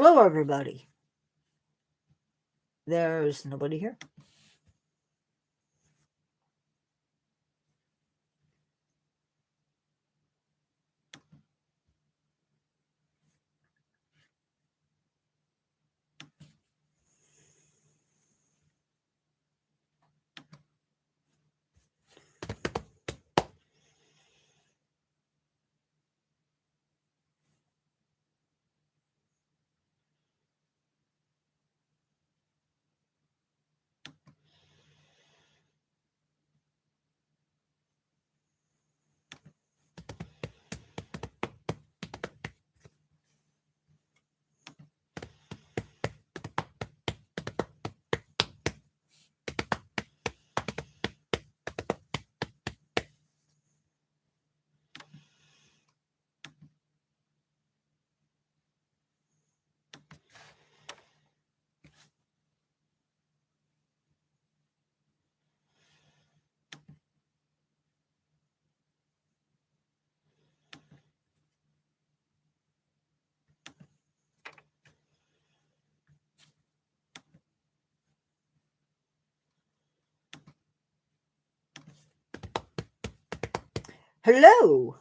Hello, everybody. There's nobody here. Hello.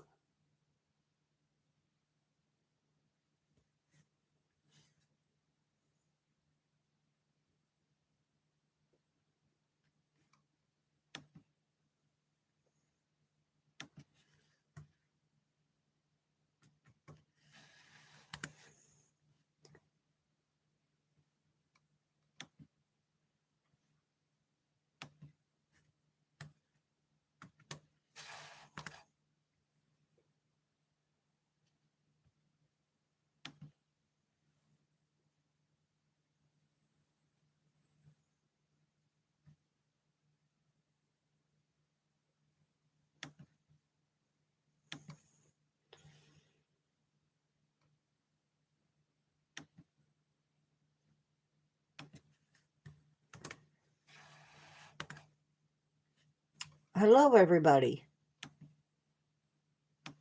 Hello, everybody.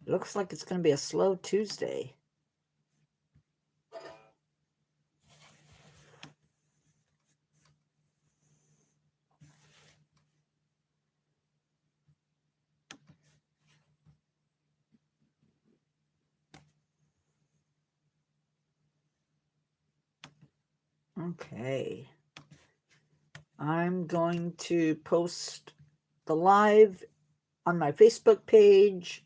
Looks like it's going to be a slow Tuesday. Okay. I'm going to post the live on my Facebook page.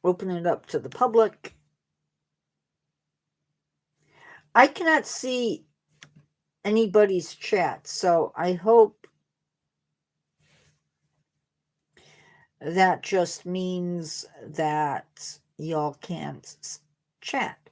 Open it up to the public. I cannot see anybody's chat, so I hope that just means that y'all can't chat.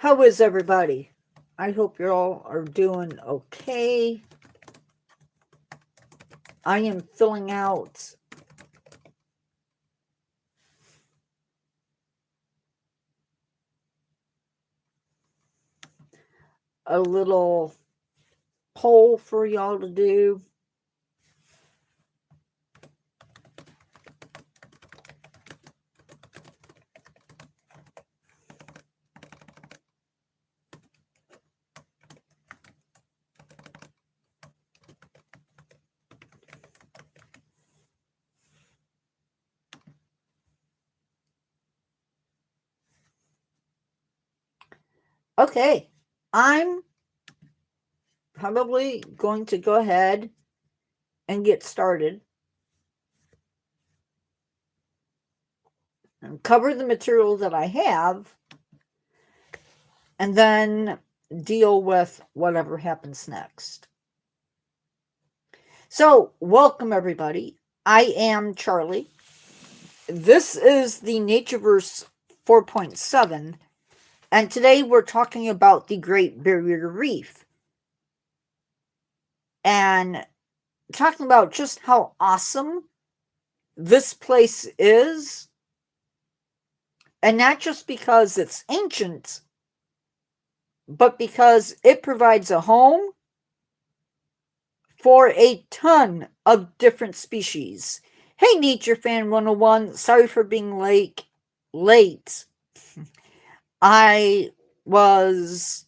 How is everybody? I hope you all are doing okay. I am filling out a little poll for y'all to do. Okay, I'm probably going to go ahead and get started. and cover the material that I have, and then deal with whatever happens next. So, welcome everybody. I am Charlie. This is the Natureverse 4.7, and today we're talking about the Great Barrier Reef. And talking about just how awesome this place is, and not just because it's ancient, but because it provides a home for a ton of different species. Hey, Nature Fan 101, sorry for being late. I was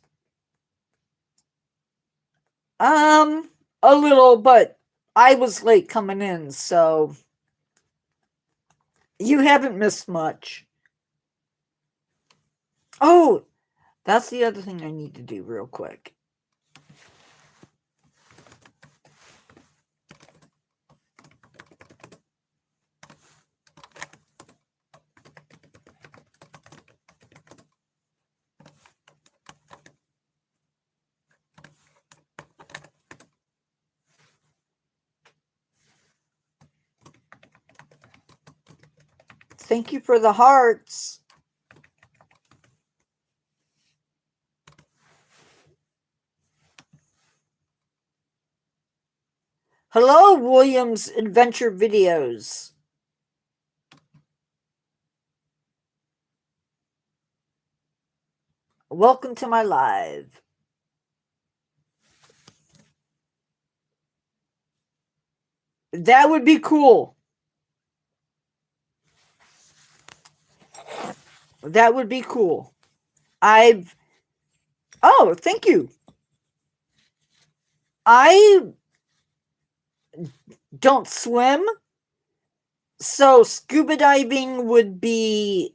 a little, but I was late coming in, so you haven't missed much. Oh, that's the other thing I need to do real quick. Thank you for the hearts. Hello, Williams Adventure Videos. Welcome to my live. That would be cool. That would be cool. Oh, thank you. I don't swim, so scuba diving would be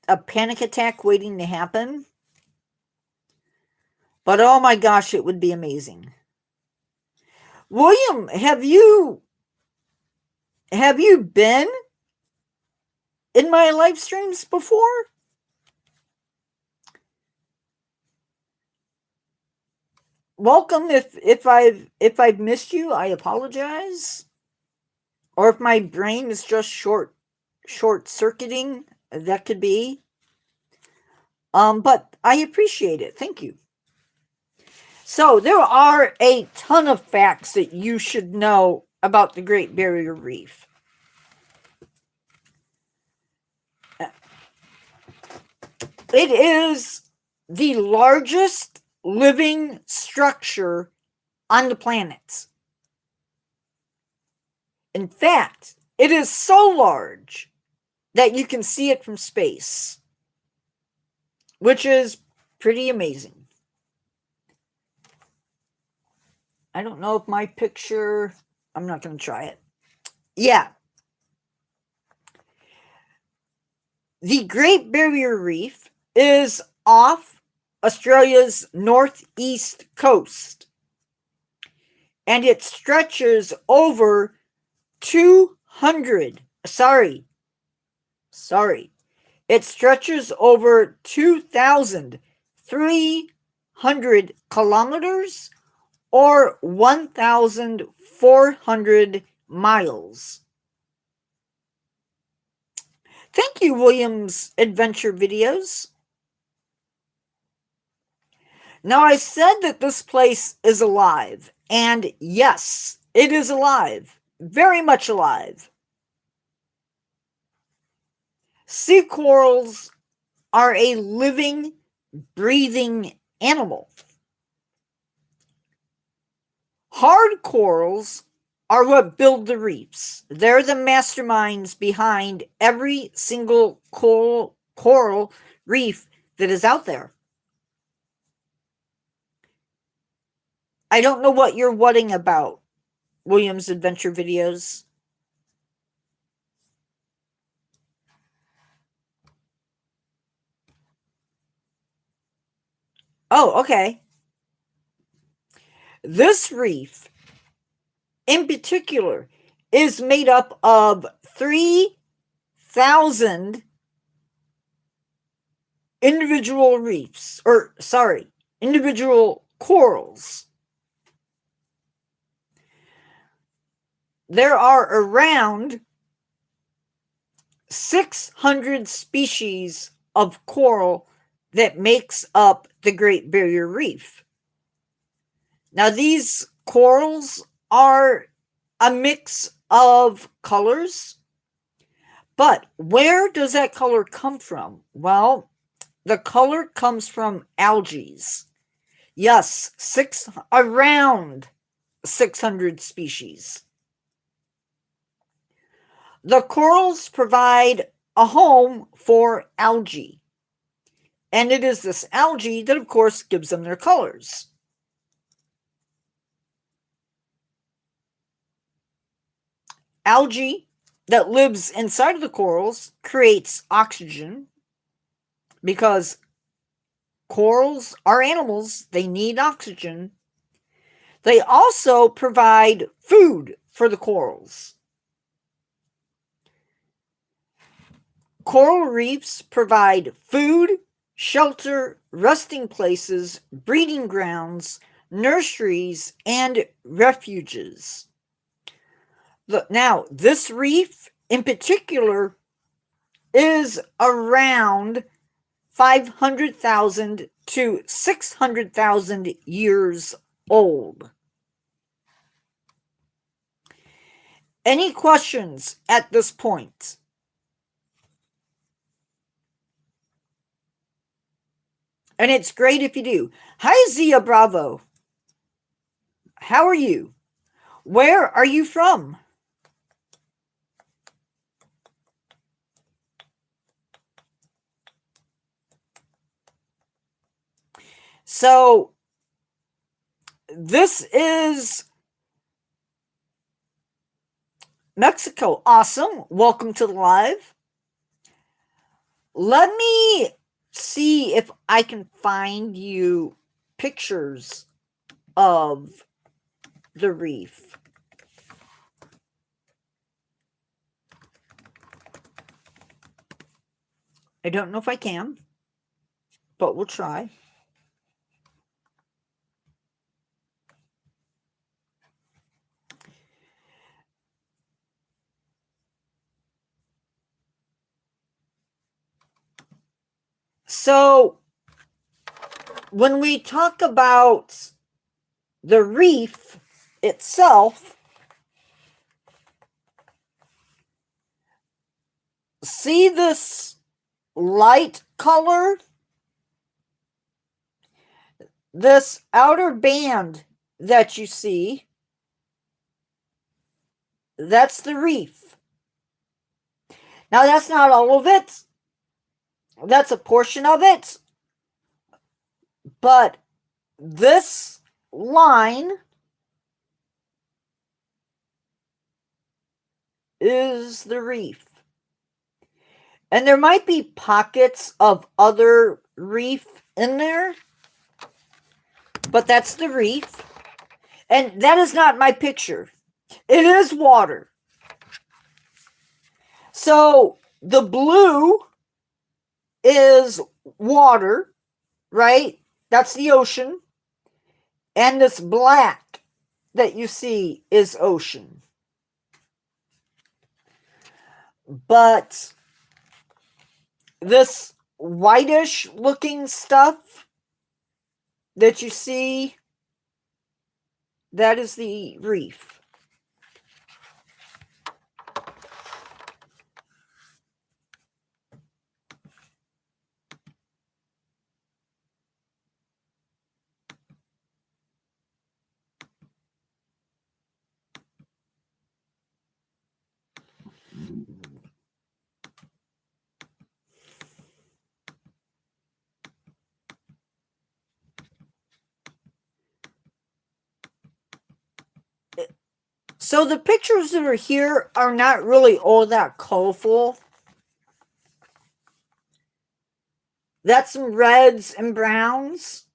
a panic attack waiting to happen. But oh my gosh, it would be amazing. William, have you been in my live streams before? Welcome. If I've missed you, I apologize. Or if my brain is just short circuiting, that could be. But I appreciate it. Thank you. So there are a ton of facts that you should know about the Great Barrier Reef. It is the largest living structure on the planet. In fact, it is so large that you can see it from space, which is pretty amazing. I don't know if my picture, I'm not going to try it. Yeah. The Great Barrier Reef is off Australia's northeast coast, and it stretches over 200, sorry. It stretches over 2,300 kilometers or 1,400 miles. Thank you, Williams Adventure Videos. Now, I said that this place is alive, and yes, it is alive. Very much alive. Sea corals are a living, breathing animal. Hard corals are what build the reefs. They're the masterminds behind every single coral reef that is out there. I don't know what you're whatting about, Williams Adventure Videos. Oh, okay. This reef, in particular, is made up of 3 100,000 individual reefs, or sorry, individual corals. There are around 600 species of coral that makes up the Great Barrier Reef. Now, these corals are a mix of colors, but where does that color come from? Well, the color comes from algae. Yes, around 600 species. The corals provide a home for algae, and it is this algae that, of course, gives them their colors. Algae that lives inside of the corals creates oxygen, because corals are animals, they need oxygen. They also provide food for the corals. Coral reefs provide food, shelter, resting places, breeding grounds, nurseries, and refuges. Now, this reef in particular is around 500,000 to 600,000 years old. Any questions at this point? And it's great if you do. Hi, Zia Bravo. How are you? Where are you from? So, this is Mexico. Awesome. Welcome to the live. Let me see if I can find you pictures of the reef. I don't know if I can, but we'll try. So, when we talk about the reef itself, see this light color? This outer band that you see, that's the reef. Now, that's not all of it. That's a portion of it. But this line is the reef. And there might be pockets of other reef in there, but that's the reef. And that is not my picture. It is water. So the blue is water, right? That's the ocean. And this black that you see is ocean. But this whitish looking stuff that you see, that is the reef. So the pictures that are here are not really all that colorful. That's some reds and browns.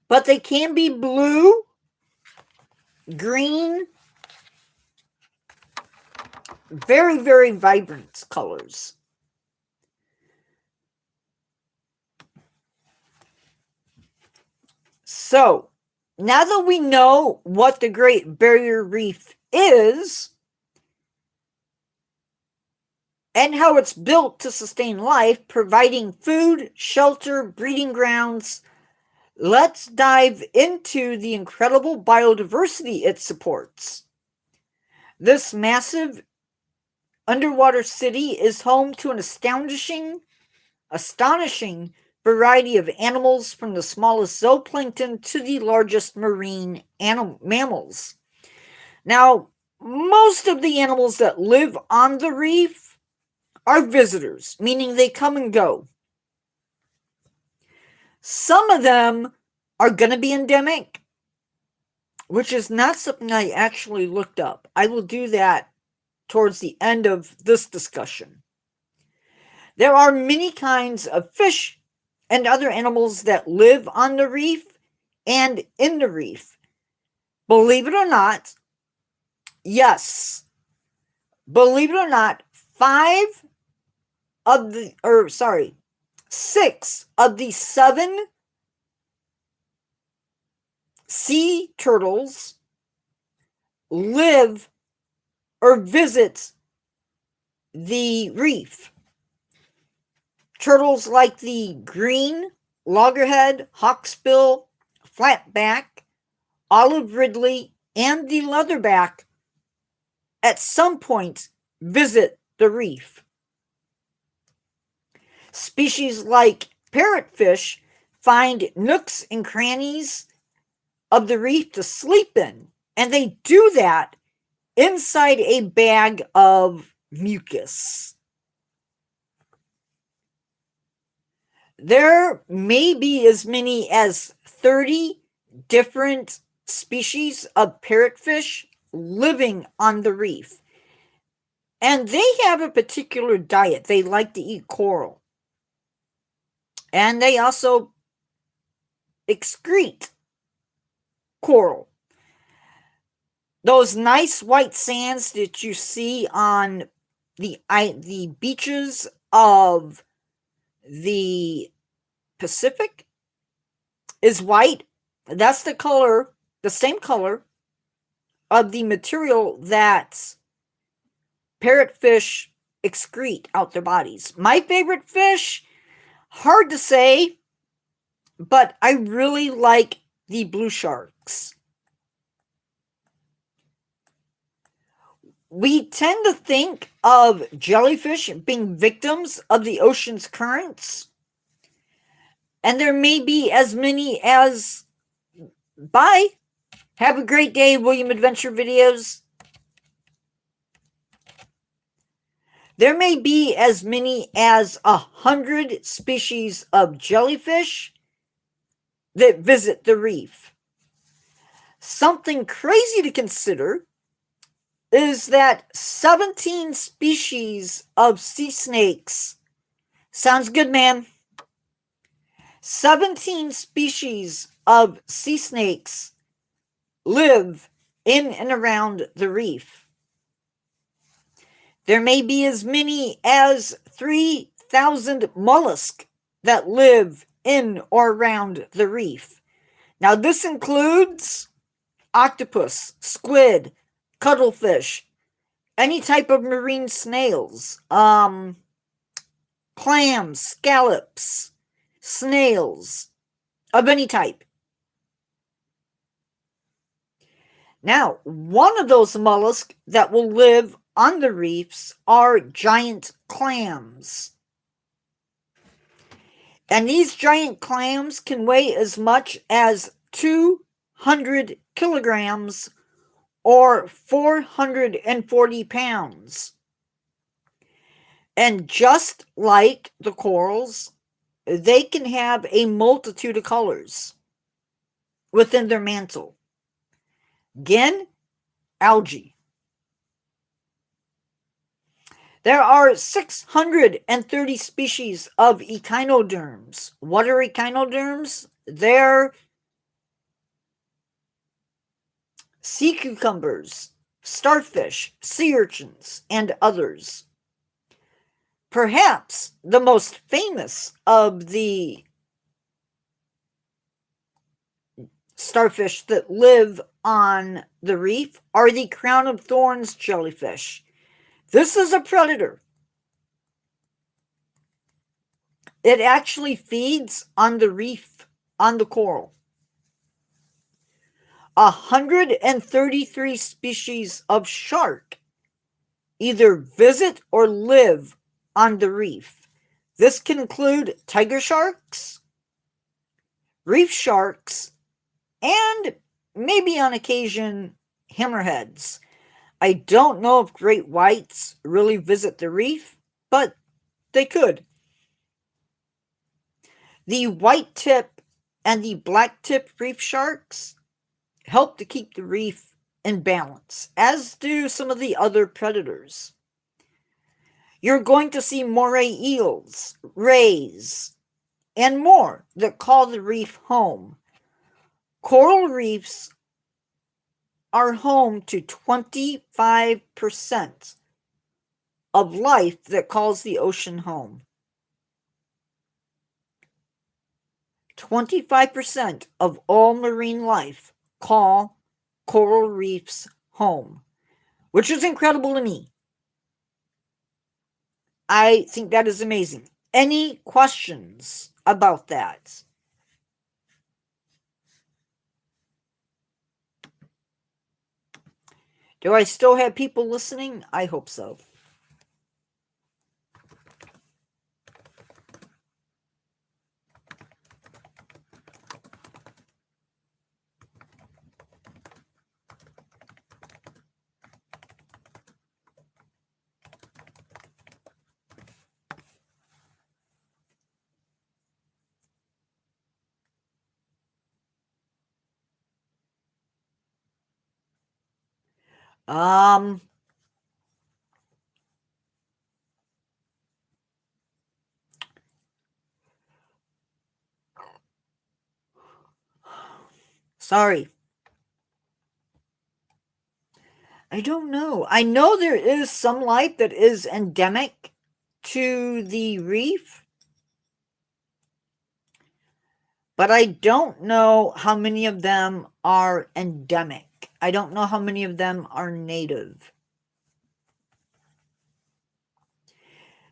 But they can be blue, green, Very, very vibrant colors. So, now that we know what the Great Barrier Reef is and how it's built to sustain life, providing food, shelter, breeding grounds, let's dive into the incredible biodiversity it supports. This massive underwater city is home to an astonishing variety of animals, from the smallest zooplankton to the largest marine mammals. Now, most of the animals that live on the reef are visitors, meaning they come and go. Some of them are going to be endemic, which is not something I actually looked up. I will do that towards the end of this discussion. There are many kinds of fish and other animals that live on the reef and in the reef. Believe it or not, yes, believe it or not, 6 of the 7 sea turtles live or visit the reef. Turtles like the green, loggerhead, hawksbill, flatback, olive ridley, and the leatherback at some point visit the reef. Species like parrotfish find nooks and crannies of the reef to sleep in, and they do that inside a bag of mucus. There may be as many as 30 different species of parrotfish living on the reef. And they have a particular diet. They like to eat coral. And they also excrete coral. Those nice white sands that you see on the beaches of the Pacific is white. That's the color, the same color of the material that parrotfish excrete out their bodies. My favorite fish, hard to say, but I really like the blue sharks. We tend to think of jellyfish being victims of the ocean's currents, and there may be as many as... Bye. Have a great day, William Adventure Videos. There may be as many as 100 species of jellyfish that visit the reef. Something crazy to consider is that 17 species of sea snakes, sounds good, man, 17 species of sea snakes live in and around the reef. There may be as many as 3,000 mollusks that live in or around the reef. Now, this includes octopus, squid, cuttlefish, any type of marine snails, clams, scallops, snails of any type. Now, one of those mollusks that will live on the reefs are giant clams. And these giant clams can weigh as much as 200 kilograms or 440 pounds. And just like the corals, they can have a multitude of colors within their mantle. Again, algae. There are 630 species of echinoderms. What are echinoderms? They're sea cucumbers starfish, sea urchins, and others. Perhaps the most famous of the starfish that live on the reef are the crown of thorns jellyfish. This is a predator. It actually feeds on the reef, on the coral. 133 species of shark either visit or live on the reef. This can include tiger sharks, reef sharks, and maybe on occasion hammerheads. I don't know if great whites really visit the reef, but they could. The white tip and the black tip reef sharks help to keep the reef in balance, as do some of the other predators. You're going to see moray eels, rays, and more that call the reef home. Coral reefs are home to 25% of life that calls the ocean home. 25% of all marine life call coral reefs home, which is incredible to me. I think that is amazing. Any questions about that? Do I still have people listening? I hope so. Sorry. I don't know. I know there is some life that is endemic to the reef, but I don't know how many of them are endemic. I don't know how many of them are native.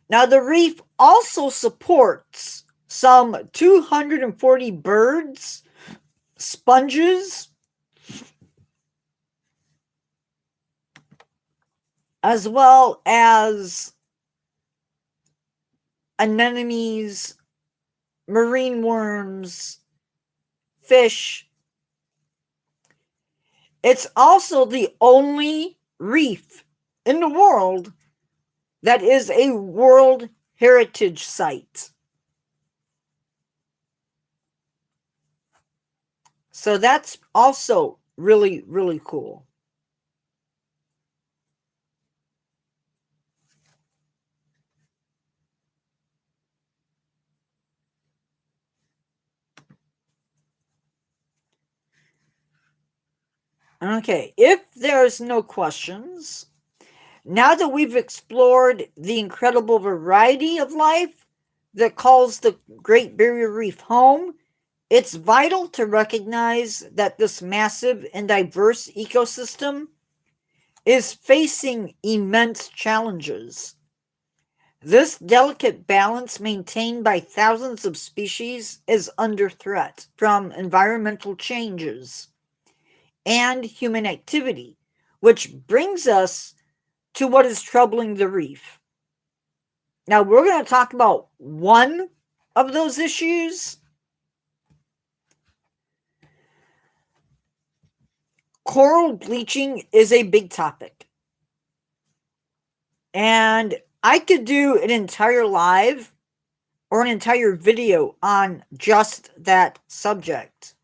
Now, the reef also supports some 240 birds, sponges, as well as anemones, marine worms, fish. It's also the only reef in the world that is a World Heritage Site. So that's also really, really cool. Okay, if there's no questions, now that we've explored the incredible variety of life that calls the Great Barrier Reef home, it's vital to recognize that this massive and diverse ecosystem is facing immense challenges. This delicate balance maintained by thousands of species is under threat from environmental changes and human activity, which brings us to what is troubling the reef. Now, we're going to talk about one of those issues. Coral bleaching is a big topic. And I could do an entire live or an entire video on just that subject.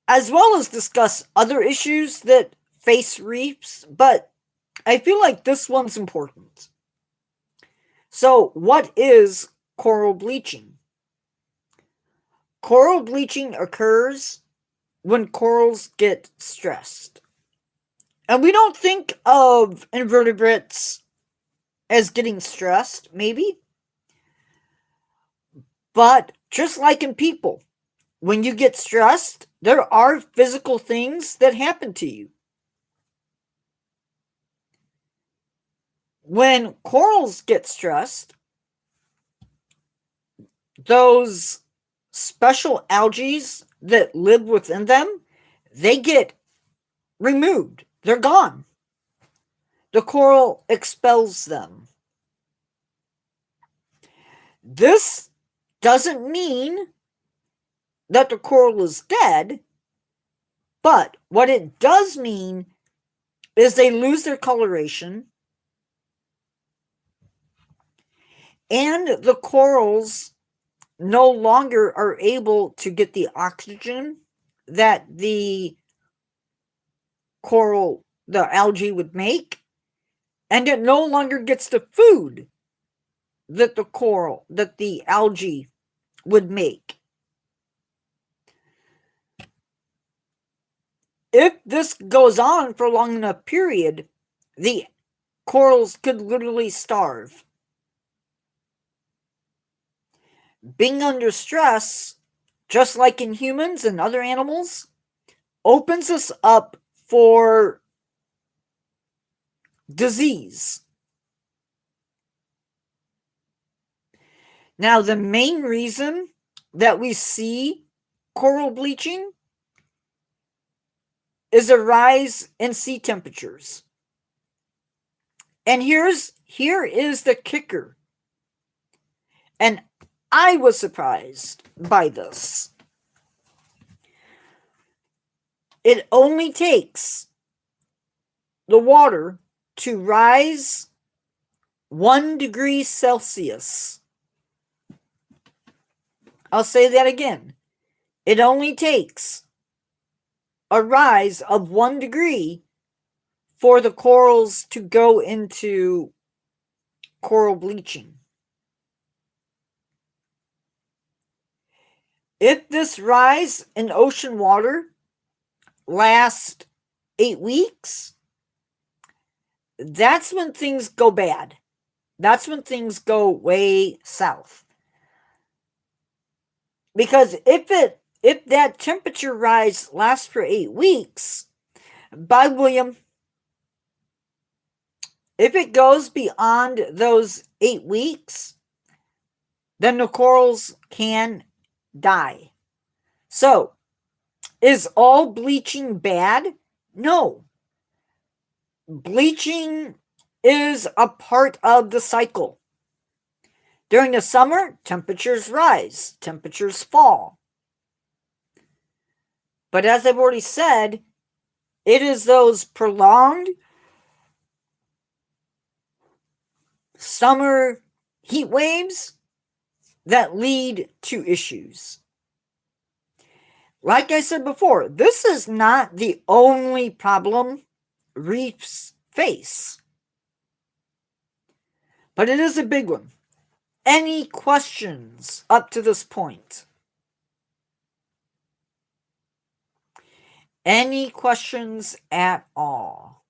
As well as discuss other issues that face reefs, but I feel like this one's important. So, what is coral bleaching? Coral bleaching occurs when corals get stressed. And we don't think of invertebrates as getting stressed, maybe. But just like in people, when you get stressed, there are physical things that happen to you. When corals get stressed, those special algae that live within them, they get removed. They're gone. The coral expels them. This doesn't mean that the coral is dead, but what it does mean is they lose their coloration, and the corals no longer are able to get the oxygen that the algae would make, and it no longer gets the food that the algae would make. If this goes on for a long enough period, the corals could literally starve. Being under stress, just like in humans and other animals, opens us up for disease. Now, the main reason that we see coral bleaching is a rise in sea temperatures. And here is the kicker. And I was surprised by this. It only takes the water to rise 1 degree Celsius. I'll say that again. It only takes a rise of 1 degree for the corals to go into coral bleaching. If this rise in ocean water lasts 8 weeks, that's when things go bad. That's when things go way south. Because if that temperature rise lasts for 8 weeks, by William, if it goes beyond those 8 weeks, then the corals can die. So, is all bleaching bad? No. Bleaching is a part of the cycle. During the summer, temperatures rise, temperatures fall. But as I've already said, it is those prolonged summer heat waves that lead to issues. Like I said before, this is not the only problem reefs face, but it is a big one. Any questions up to this point? Any questions at all?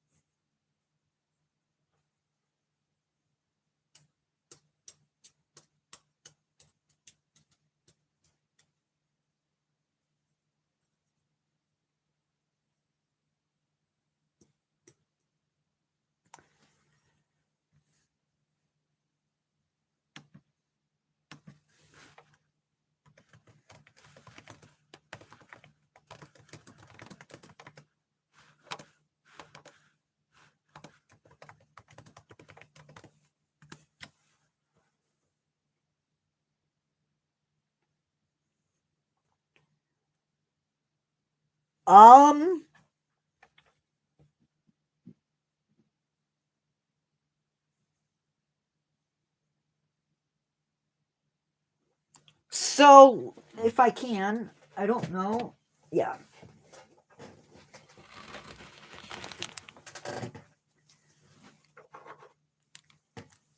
So, if I can, I don't know. Yeah.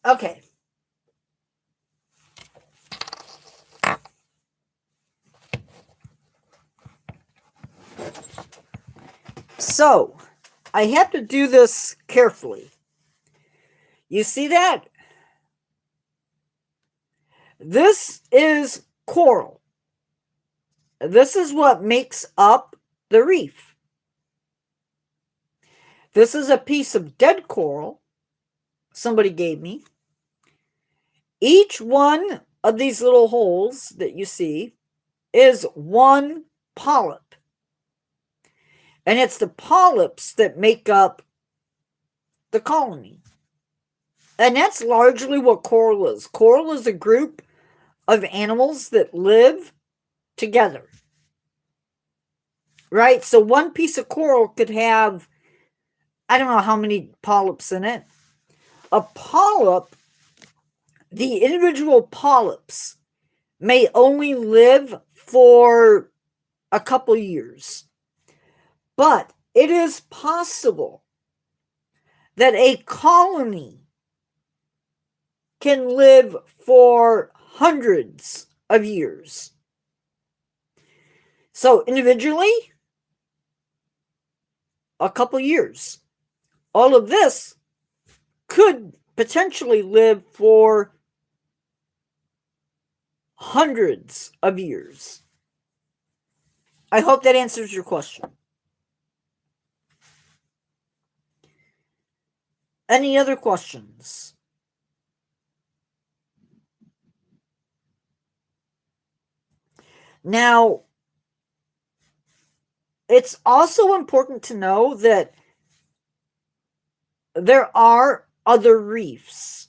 Okay. So, I have to do this carefully. You see that? This is coral. This is what makes up the reef. This is a piece of dead coral somebody gave me. Each one of these little holes that you see is one polyp. And it's the polyps that make up the colony. And that's largely what coral is. Coral is a group of animals that live together. Right? So one piece of coral could have, I don't know how many polyps in it. A polyp, the individual polyps may only live for a couple years. But it is possible that a colony can live for hundreds of years. So individually, a couple years. All of this could potentially live for hundreds of years. I hope that answers your question. Any other questions? Now, it's also important to know that there are other reefs.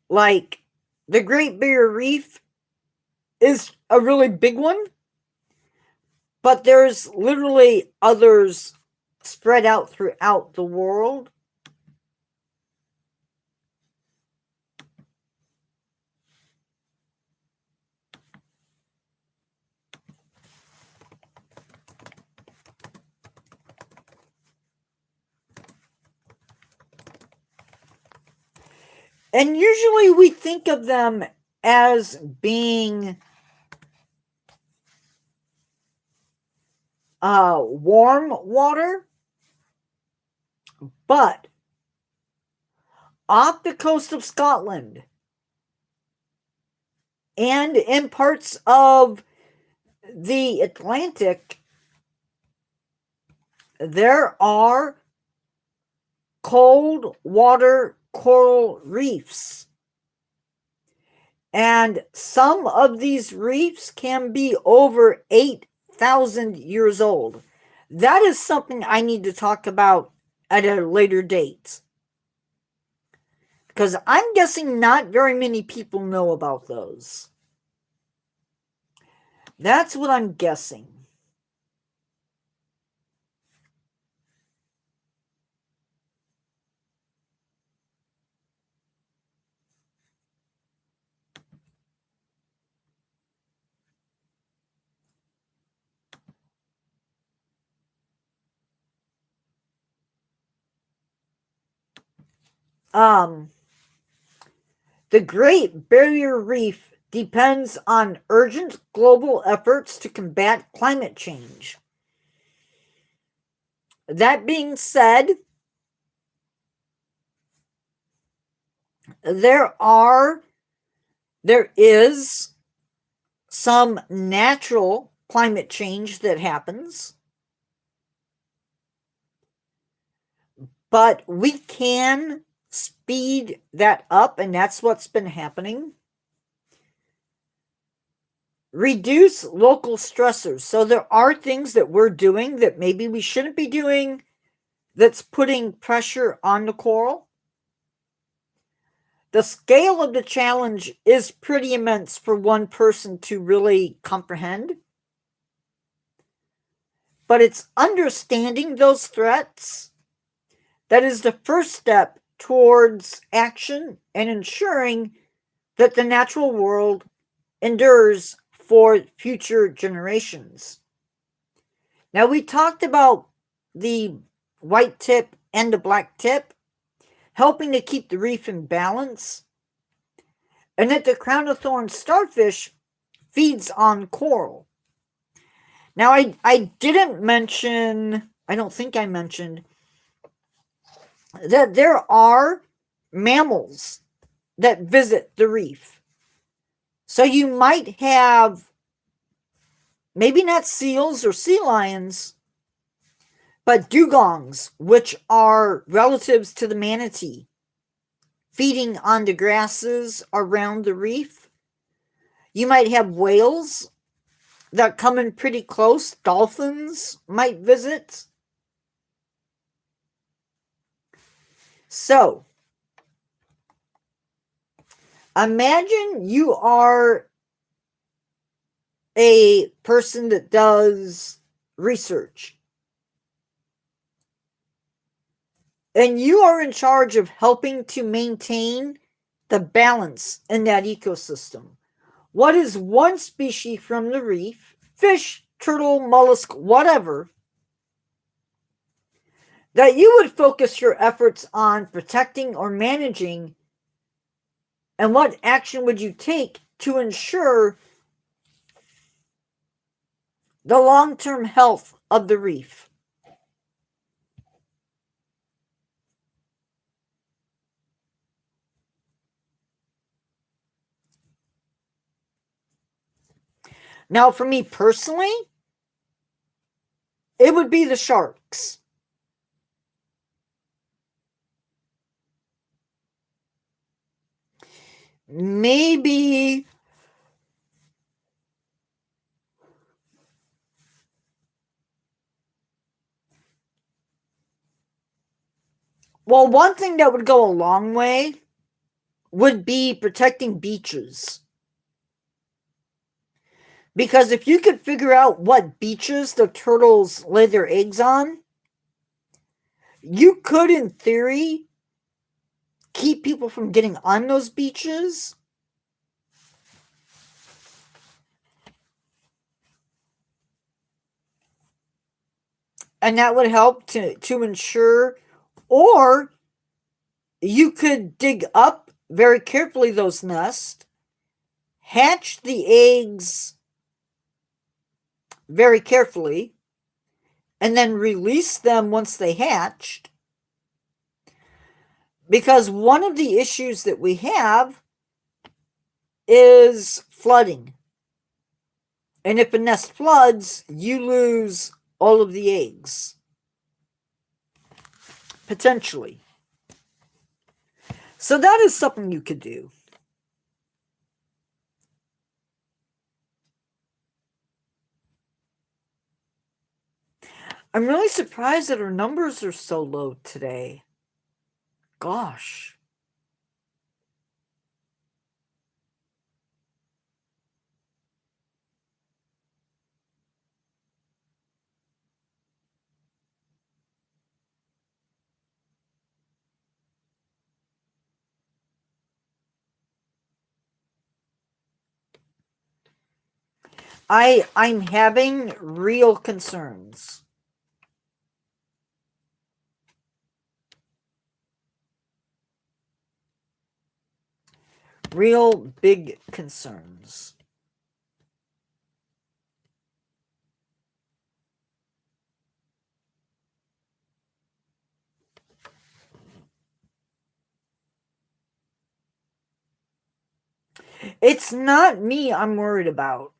Like the Great Barrier Reef is a really big one, but there's literally others spread out throughout the world. And usually we think of them as being warm water, but off the coast of Scotland and in parts of the Atlantic, there are cold water coral reefs. And some of these reefs can be over 8,000 years old. That is something I need to talk about at a later date. Because I'm guessing not very many people know about those. That's what I'm guessing. The Great Barrier Reef depends on urgent global efforts to combat climate change. That being said, there is some natural climate change that happens, but we can speed that up, and that's what's been happening. Reduce local stressors. So there are things that we're doing that maybe we shouldn't be doing that's putting pressure on the coral. The scale of the challenge is pretty immense for one person to really comprehend. But it's understanding those threats that is the first step towards action and ensuring that the natural world endures for future generations. Now, we talked about the white tip and the black tip helping to keep the reef in balance, and that the crown of thorns starfish feeds on coral. Now, I didn't mention, I don't think I mentioned, that there are mammals that visit the reef. So you might have maybe not seals or sea lions, but dugongs, which are relatives to the manatee, feeding on the grasses around the reef. You might have whales that come in pretty close. Dolphins might visit. So, imagine you are a person that does research, and you are in charge of helping to maintain the balance in that ecosystem. What is one species from the reef, fish, turtle, mollusk, whatever, that you would focus your efforts on protecting or managing, and what action would you take to ensure the long-term health of the reef? Now, for me personally, it would be the sharks. Maybe well, one thing that would go a long way would be protecting beaches. Because if you could figure out what beaches the turtles lay their eggs on, you could, in theory, keep people from getting on those beaches. And that would help to ensure, or you could dig up very carefully those nests, hatch the eggs very carefully, and then release them once they hatched. Because one of the issues that we have is flooding. And if a nest floods, you lose all of the eggs. Potentially. So that is something you could do. I'm really surprised that our numbers are so low today. Gosh. I'm having real concerns. Real big concerns. It's not me I'm worried about.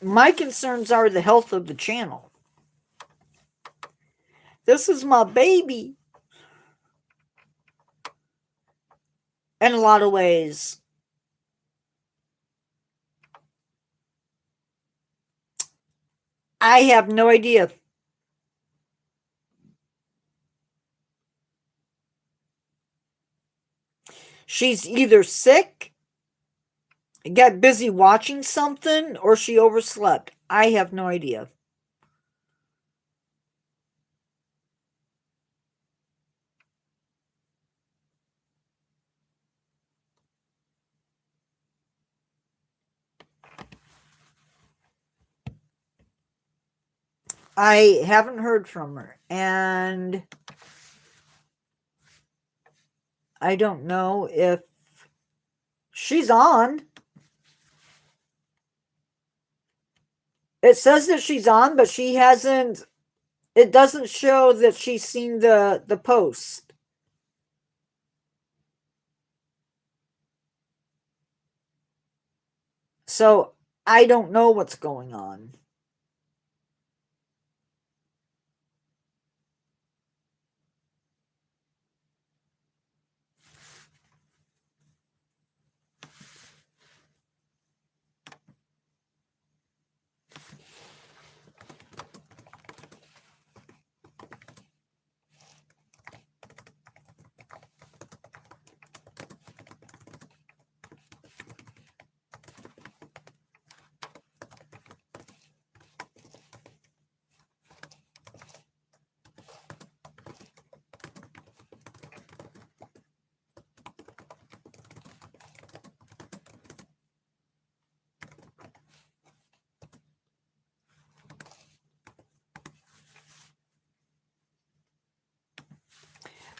My concerns are the health of the channel. This is my baby. In a lot of ways. I have no idea. She's either sick, got busy watching something, or she overslept. I have no idea. I haven't heard from her, and I don't know if She's on. It says that she's on, but she hasn't. It doesn't show that she's seen the post. So I don't know what's going on.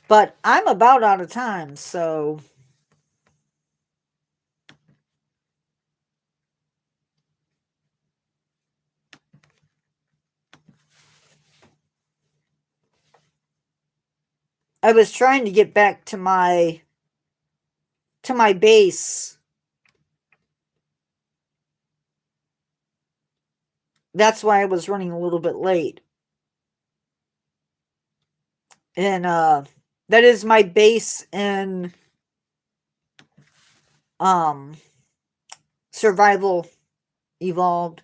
But I'm about out of time, so I was trying to get back to my base. That's why I was running a little bit late. And that is my base in Survival Evolved.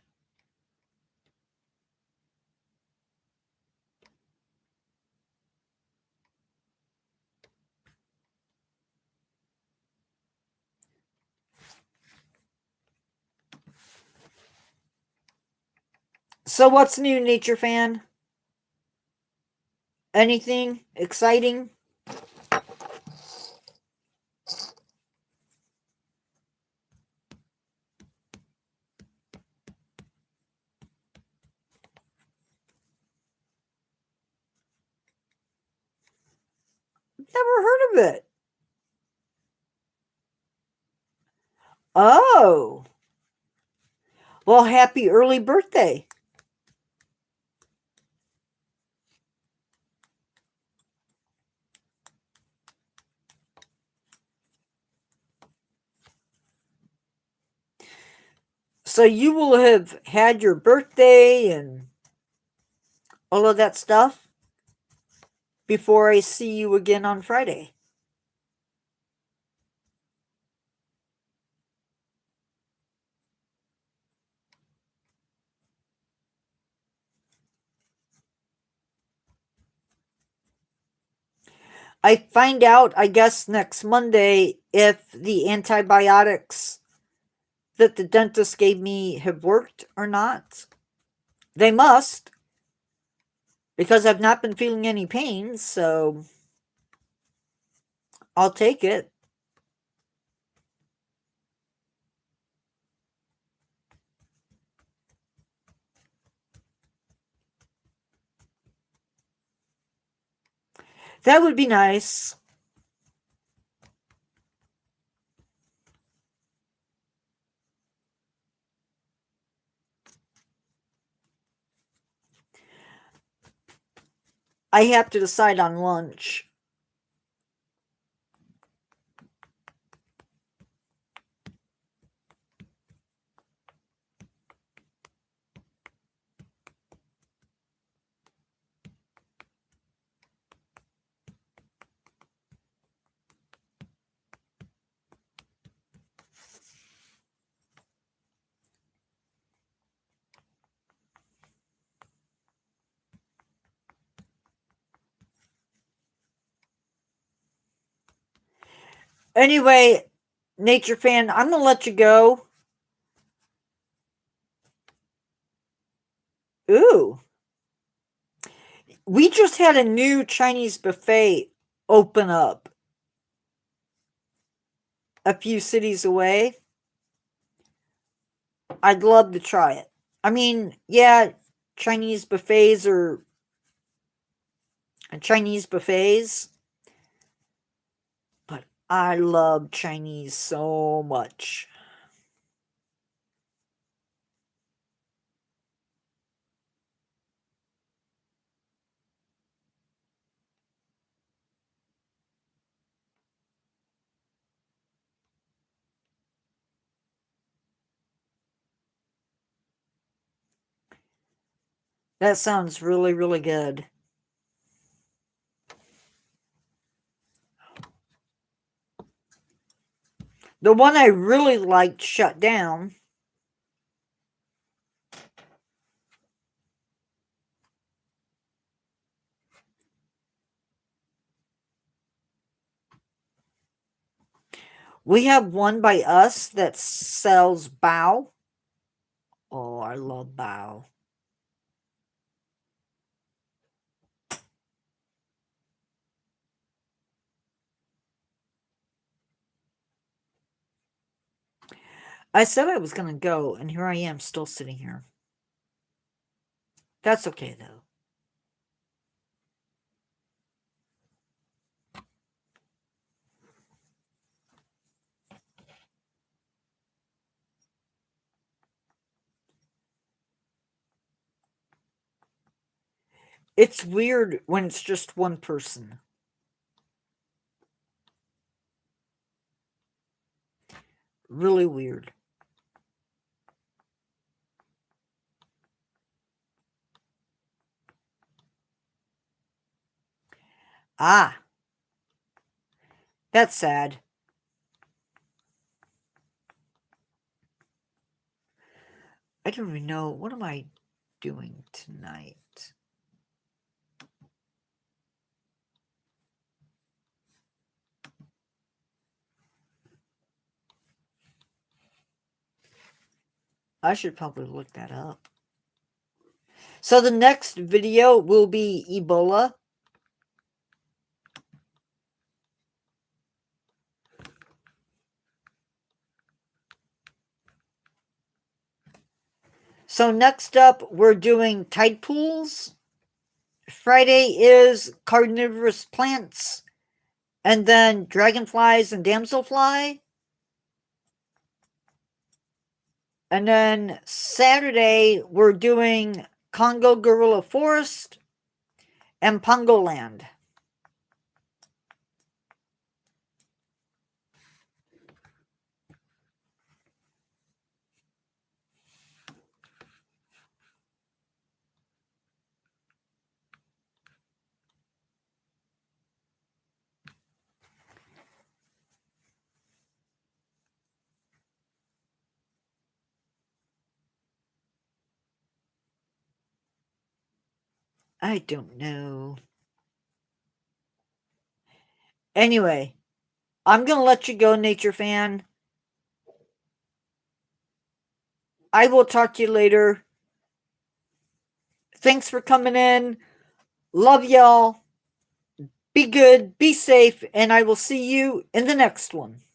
So what's new, Nature Fan? Anything exciting? Never heard of it. Oh. Well, happy early birthday. So you will have had your birthday and all of that stuff before I see you again on Friday. I find out, I guess, next Monday if the antibiotics that the dentist gave me have worked or not. They must, because I've not been feeling any pain, so I'll take it. That would be nice. I have to decide on lunch. Anyway, Nature Fan, I'm going to let you go. Ooh. We just had a new Chinese buffet open up a few cities away. I'd love to try it. I mean, yeah, Chinese buffets are Chinese buffets, but I love Chinese so much. That sounds really, really good. The one I really liked shut down. We have one by us that sells bao. Oh, I love bao. I said I was going to go, and here I am still sitting here. That's okay, though. It's weird when it's just one person. Really weird. Ah, that's sad. I don't even know. What am I doing tonight? I should probably look that up. So the next video will be Ebola. So next up, we're doing tide pools. Friday is carnivorous plants. And then dragonflies and damselfly. And then Saturday, we're doing Congo Gorilla Forest and Pongoland. I don't know. Anyway, I'm going to let you go, nature fan. I will talk to you later. Thanks for coming in. Love y'all. Be good, be safe, and I will see you in the next one.